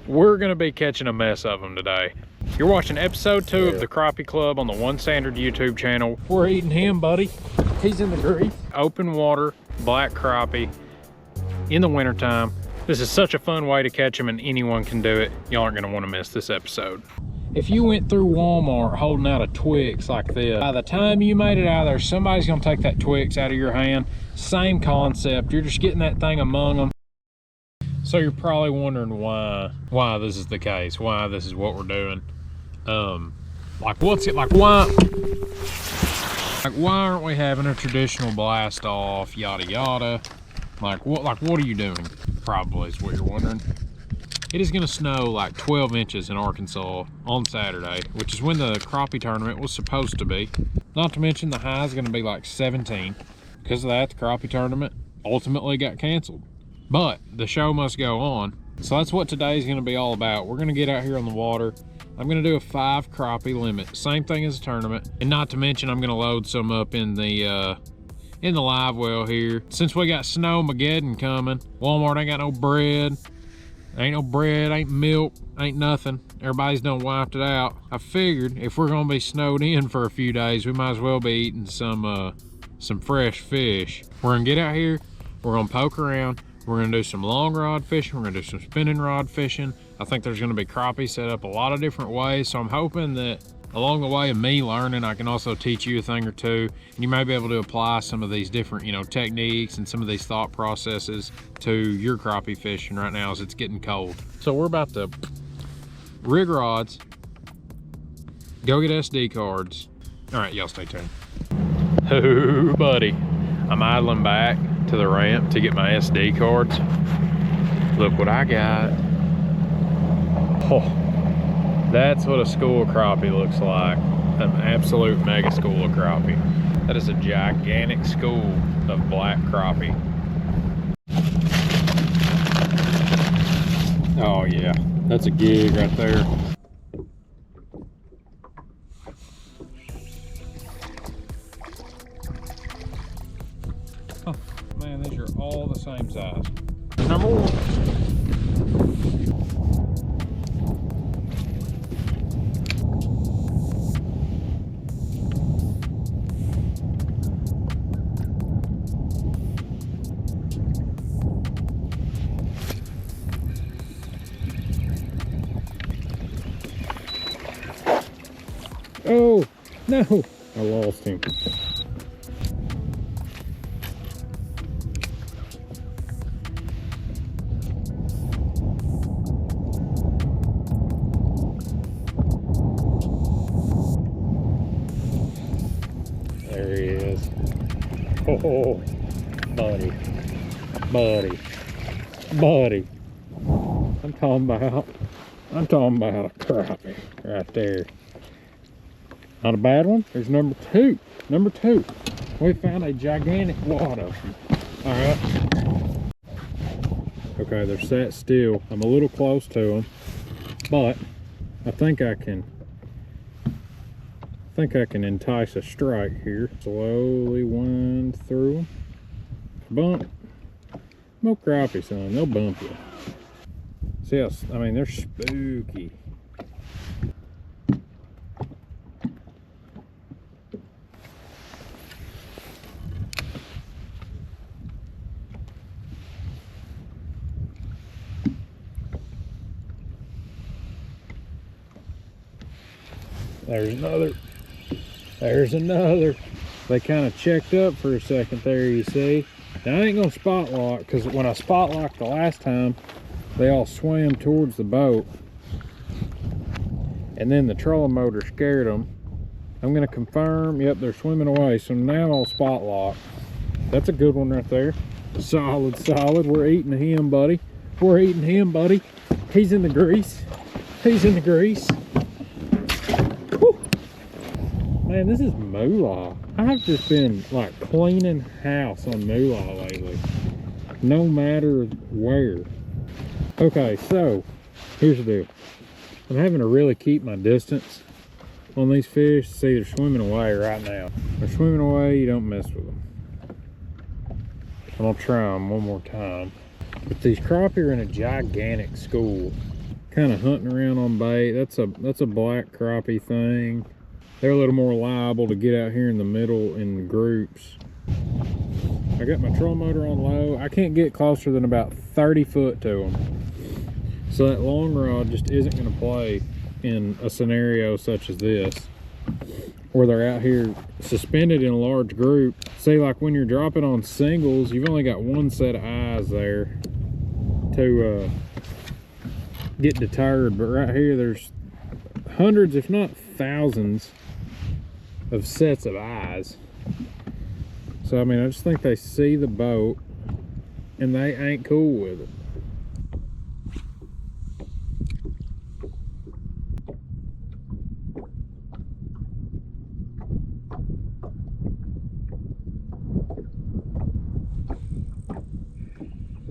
We're gonna be catching a mess of them today. You're watching episode 2 of the Crappie Club on the One Standard YouTube channel. We're eating him, buddy. He's in the grease. Open water, black crappie in the wintertime. This is such a fun way to catch them and anyone can do it. Y'all aren't gonna wanna miss this episode. If you went through Walmart holding out a Twix like this, by the time you made it out of there, somebody's gonna take that Twix out of your hand. Same concept, you're just getting that thing among them. So you're probably wondering why this is the case, why this is what we're doing. Like what's it, like why aren't we having a traditional blast off, yada yada. Like what are you doing? Probably is what you're wondering. It is gonna snow like 12 inches in Arkansas on Saturday, which is when the crappie tournament was supposed to be. Not to mention the high is gonna be like 17. Because of that, the crappie tournament ultimately got canceled. But the show must go on. So that's what today's gonna be all about. We're gonna get out here on the water. I'm gonna do a 5 crappie limit, same thing as a tournament. And not to mention, I'm gonna load some up in the live well here. Since we got Snowmageddon coming, Walmart ain't got no bread. Ain't no bread, ain't milk, ain't nothing. Everybody's done wiped it out. I figured if we're gonna be snowed in for a few days, we might as well be eating some fresh fish. We're gonna get out here, we're gonna poke around, we're gonna do some long rod fishing, we're gonna do some spinning rod fishing. I think there's gonna be crappie set up a lot of different ways, so I'm hoping that along the way of me learning, I can also teach you a thing or two, and you may be able to apply some of these different, techniques and some of these thought processes to your crappie fishing right now as it's getting cold. So we're about to rig rods, go get SD cards. All right, y'all stay tuned. Oh, buddy. I'm idling back to the ramp to get my SD cards. Look what I got. Oh. That's what a school of crappie looks like. An absolute mega school of crappie. That is a gigantic school of black crappie. Oh yeah, that's a gig right there. Oh, man, these are all the same size. Number 1. Oh, no, I lost him. There he is. Oh, buddy. I'm talking about a crappie right there. Not a bad one. There's number 2. Number 2. We found a gigantic wad of them. All right. Okay, they're sat still. I'm a little close to them, but I think I can entice a strike here. Slowly wind through them. Bump. No crappie, son. They'll bump you. See how, I mean, they're spooky. There's another. They kind of checked up for a second there, you see. Now I ain't gonna spot lock, because when I spot locked the last time, they all swam towards the boat. And then the trolling motor scared them. I'm gonna confirm, yep, they're swimming away. So now I'll spot lock. That's a good one right there. Solid, we're eating him, buddy. He's in the grease. Man, this is moolah. I've just been like cleaning house on moolah lately, no matter where. Okay, so here's the deal. I'm having to really keep my distance on these fish. See, they're swimming away right now. They're swimming away, you don't mess with them. I'm gonna try them one more time. But these crappie are in a gigantic school. kind of hunting around on bait. That's a black crappie thing. They're a little more liable to get out here in the middle in groups. I got my troll motor on low. I can't get closer than about 30 foot to them. So that long rod just isn't going to play in a scenario such as this, where they're out here suspended in a large group. Say like when you're dropping on singles, you've only got one set of eyes there to get deterred. But right here, there's hundreds, if not thousands, of sets of eyes. So I mean, I just think they see the boat and they ain't cool with it.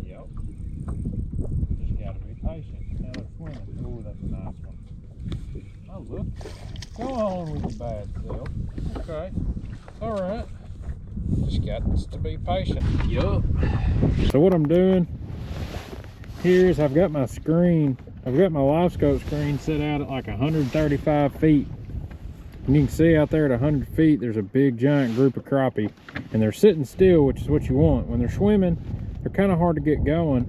Yep. Just gotta be patient. Now they're swimming. Oh, that's a nice one. Oh, look. Go on with your bad self. Okay. All right. Just got to be patient. Yup. So what I'm doing here is I've got my screen, I've got my live scope screen set out at like 135 feet. And you can see out there at 100 feet, there's a big giant group of crappie. And they're sitting still, which is what you want. When they're swimming, they're kind of hard to get going.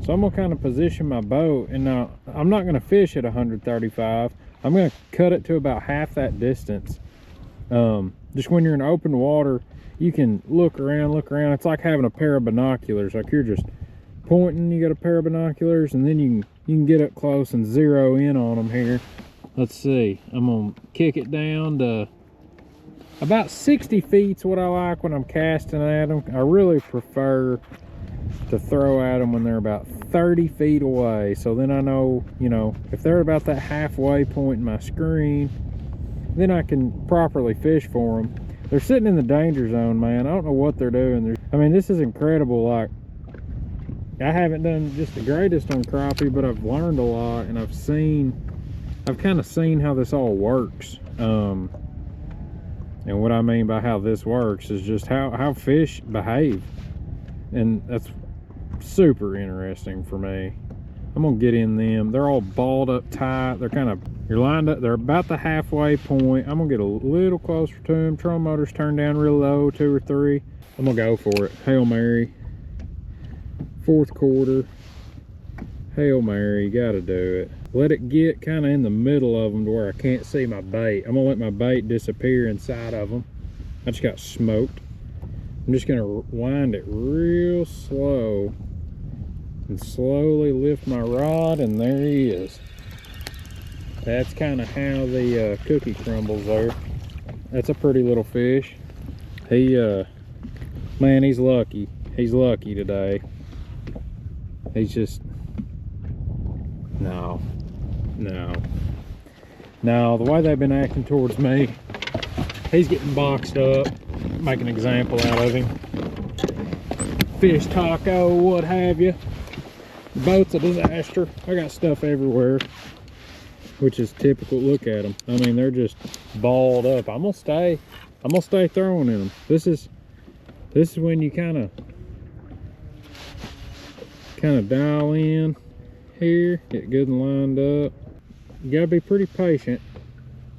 So I'm gonna kind of position my boat. And now I'm not gonna fish at 135. I'm gonna cut it to about half that distance. Just when you're in open water, you can look around. It's like having a pair of binoculars. Like you're just pointing, you got a pair of binoculars, and then you can get up close and zero in on them here. Let's see, I'm gonna kick it down to about 60 feet's what I like when I'm casting at them. I really prefer to throw at them when they're about 30 feet away. So then I know, you know, if they're about that halfway point in my screen, then I can properly fish for them. They're sitting in the danger zone, man. I don't know what they're doing. I mean, this is incredible. Like, I haven't done just the greatest on crappie, but I've learned a lot, and I've kind of seen how this all works. And what I mean by how this works is just how fish behave. And that's super interesting for me. I'm gonna get in them. They're all balled up tight. They're kind of, you're lined up, they're about the halfway point. I'm gonna get a little closer to them. Troll motor's turned down real low, 2 or 3. I'm gonna go for it. Hail Mary. 4th quarter. Hail Mary, gotta do it. Let it get kind of in the middle of them to where I can't see my bait. I'm gonna let my bait disappear inside of them. I just got smoked. I'm just gonna wind it real slow and slowly lift my rod, and there he is. That's kind of how the cookie crumbles there. That's a pretty little fish. He man, he's lucky. He's lucky today. He's just no, the way they've been acting towards me, he's getting boxed up. Make an example out of him. Fish taco, what have you. The boat's a disaster. I got stuff everywhere, which is typical. Look at them. I mean, they're just balled up. I'm gonna stay throwing in them. This is when you kind of dial in here, get good and lined up. You gotta be pretty patient,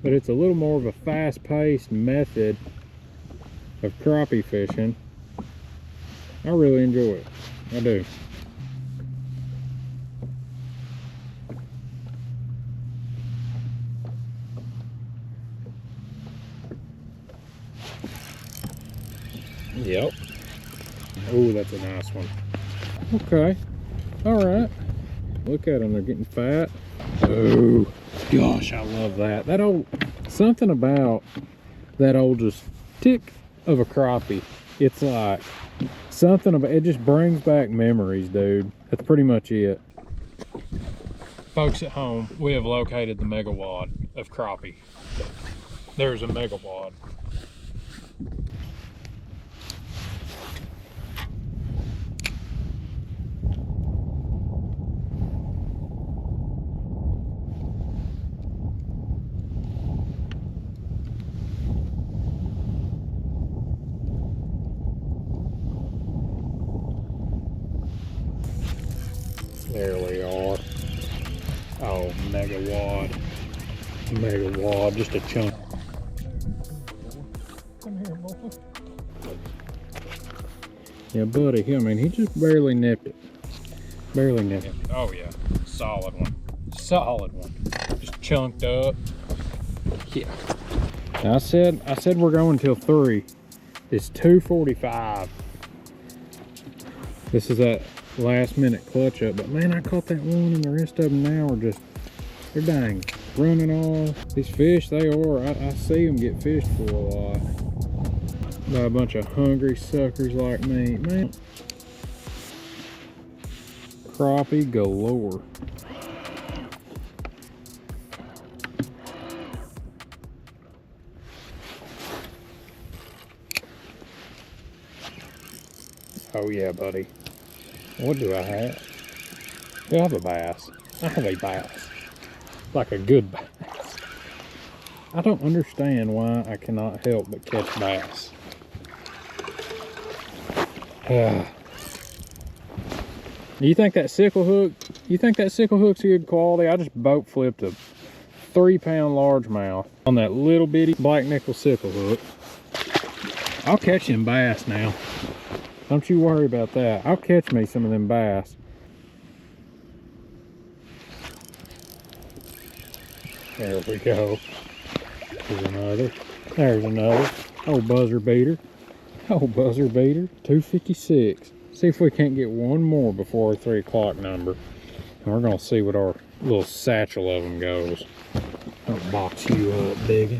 but it's a little more of a fast-paced method of crappie fishing. I really enjoy it. I do. Yep. Oh, that's a nice one. Okay. All right. Look at them. They're getting fat. Oh, gosh, I love that. That old, something about that old just tick of a crappie. It's like something about it, just brings back memories, dude. That's pretty much it. Folks at home, we have located the mega wad of crappie. There's a mega wad. There we are. Oh, mega wad. Mega wad, just a chunk. Come here, boy. Yeah, buddy, I mean, he just barely nipped it. Barely nipped it. Oh yeah, solid one. Solid one. Just chunked up. Yeah. Now I said we're going till 3. It's 2:45. This is that last minute clutch up, but man, I caught that one and the rest of them now are just, they're dang running off. These fish, they are, I see them get fished for a lot by a bunch of hungry suckers like me, man. Crappie galore. Oh yeah, buddy. What do I have? Do I have a bass? I have a bass. Like a good bass. I don't understand why I cannot help but catch bass. Do you think that sickle hook, hook's good quality? I just boat flipped a 3-pound largemouth on that little bitty black nickel sickle hook. I'll catch them bass now. Don't you worry about that. I'll catch me some of them bass. There we go. There's another. There's another. Oh, buzzer beater. Oh, buzzer beater. 256. See if we can't get one more before our 3 o'clock number. And we're going to see what our little satchel of them goes. I'll box you up, biggin.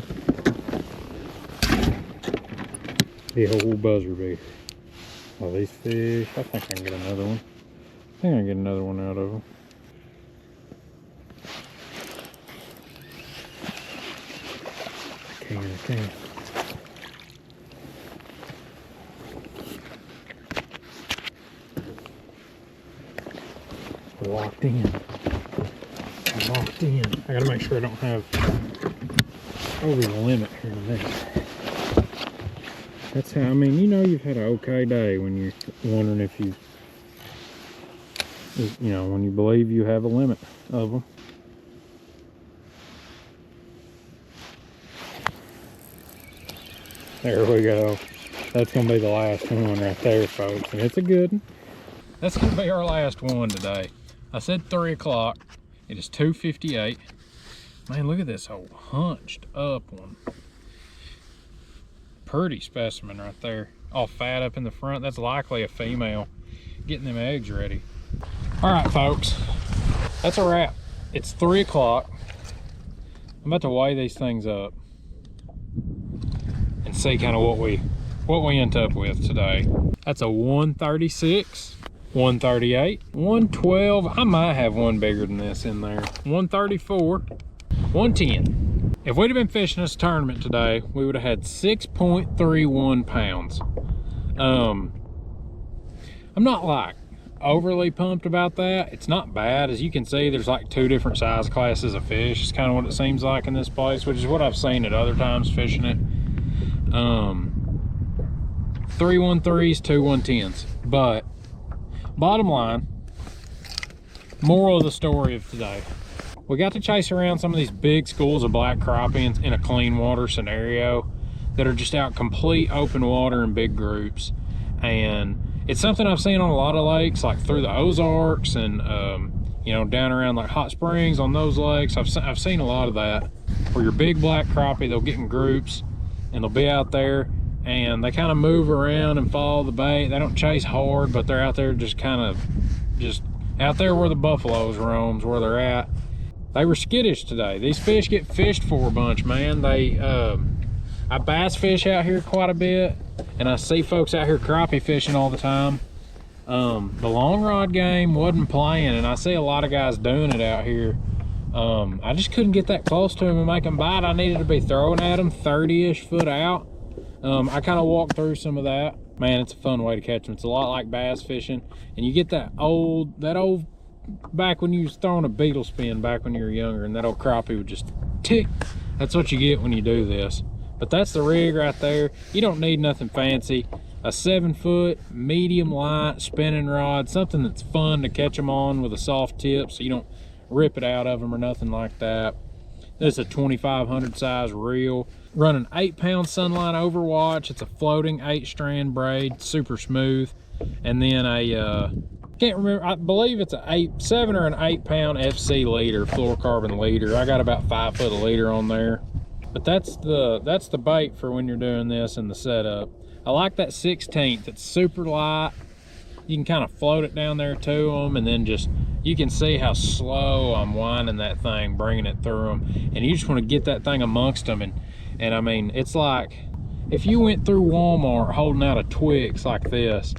The old buzzer beater. Oh, these fish. I think I can get another one. I think I can get another one out of them. I can. We're locked in. I'm locked in. I gotta make sure I don't have over the limit here in a minute. That's how, I mean, you know you've had an okay day when you're wondering if you know, when you believe you have a limit of them. There we go. That's going to be the last one right there, folks. And it's a good one. That's going to be our last one today. I said 3 o'clock. It is 2:58. Man, look at this whole hunched up one. Pretty specimen right there. All fat up in the front. That's likely a female getting them eggs ready. All right, folks. That's a wrap. It's 3 o'clock. I'm about to weigh these things up and see kind of what we end up with today. That's a 136, 138, 112. I might have one bigger than this in there. 134, 110. If we'd have been fishing this tournament today, we would have had 6.31 pounds. I'm not like overly pumped about that. It's not bad. As you can see, there's like 2 different size classes of fish. It's kind of what it seems like in this place, which is what I've seen at other times fishing it. 3 1.3s, 2 1.10s. But bottom line, moral of the story of today, we got to chase around some of these big schools of black crappie in a clean water scenario that are just out complete open water in big groups. And it's something I've seen on a lot of lakes, like through the Ozarks and you know, down around like Hot Springs on those lakes. I've seen a lot of that where your big black crappie, they'll get in groups and they'll be out there and they kind of move around and follow the bait. They don't chase hard, but they're out there just kind of just out there where the buffaloes roams, where they're at. They were skittish today. These fish get fished for a bunch, man. I bass fish out here quite a bit, and I see folks out here crappie fishing all the time. The long rod game wasn't playing, and I see a lot of guys doing it out here. I just couldn't get that close to them and make them bite. I needed to be throwing at them 30-ish foot out. I kind of walked through some of that. Man, it's a fun way to catch them. It's a lot like bass fishing, and you get that old back when you was throwing a beetle spin back when you were younger, and that old crappie would just tick. That's what you get when you do this. But that's the rig right there. You don't need nothing fancy. A 7-foot medium light spinning rod, something that's fun to catch them on with a soft tip so you don't rip it out of them or nothing like that. This is a 2500 size reel, running 8-pound Sunline Overwatch. It's a floating 8-strand braid, super smooth. And then a can't remember, I believe it's a 7 or an 8-pound FC leader, fluorocarbon leader. I got about 5 foot of leader on there. But that's the bait for when you're doing this in the setup. I like that 16th. It's super light. You can kind of float it down there to them, and then just, you can see how slow I'm winding that thing, bringing it through them. And you just want to get that thing amongst them. And I mean, it's like if you went through Walmart holding out a Twix like this,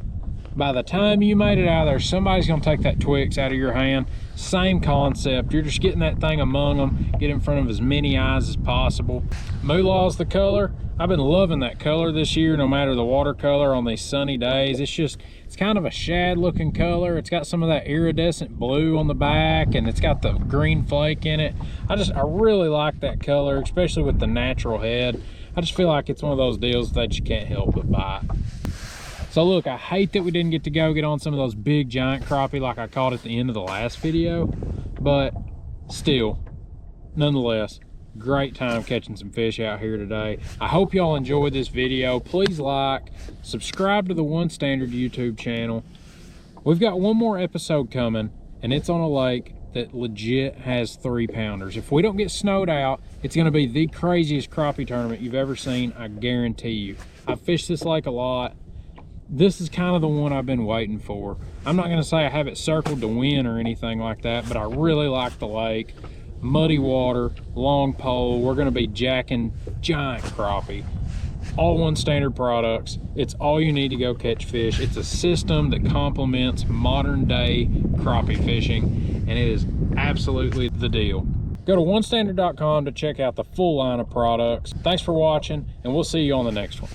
by the time you made it out of there, somebody's gonna take that Twix out of your hand. Same concept. You're just getting that thing among them, get in front of as many eyes as possible. Moolah's the color. I've been loving that color this year, no matter the watercolor on these sunny days. It's kind of a shad looking color. It's got some of that iridescent blue on the back, and it's got the green flake in it. I really like that color, especially with the natural head. I just feel like it's one of those deals that you can't help but buy. So look, I hate that we didn't get to go get on some of those big giant crappie like I caught at the end of the last video, but still, nonetheless, great time catching some fish out here today. I hope y'all enjoyed this video. Please like, subscribe to the One Standard YouTube channel. We've got one more episode coming, and it's on a lake that legit has 3-pounders. If we don't get snowed out, it's gonna be the craziest crappie tournament you've ever seen, I guarantee you. I've fished this lake a lot. This is kind of the one I've been waiting for. I'm not gonna say I have it circled to win or anything like that, but I really like the lake. Muddy water, long pole. We're gonna be jacking giant crappie. All One Standard products. It's all you need to go catch fish. It's a system that complements modern day crappie fishing, and it is absolutely the deal. Go to onestandard.com to check out the full line of products. Thanks for watching, and we'll see you on the next one.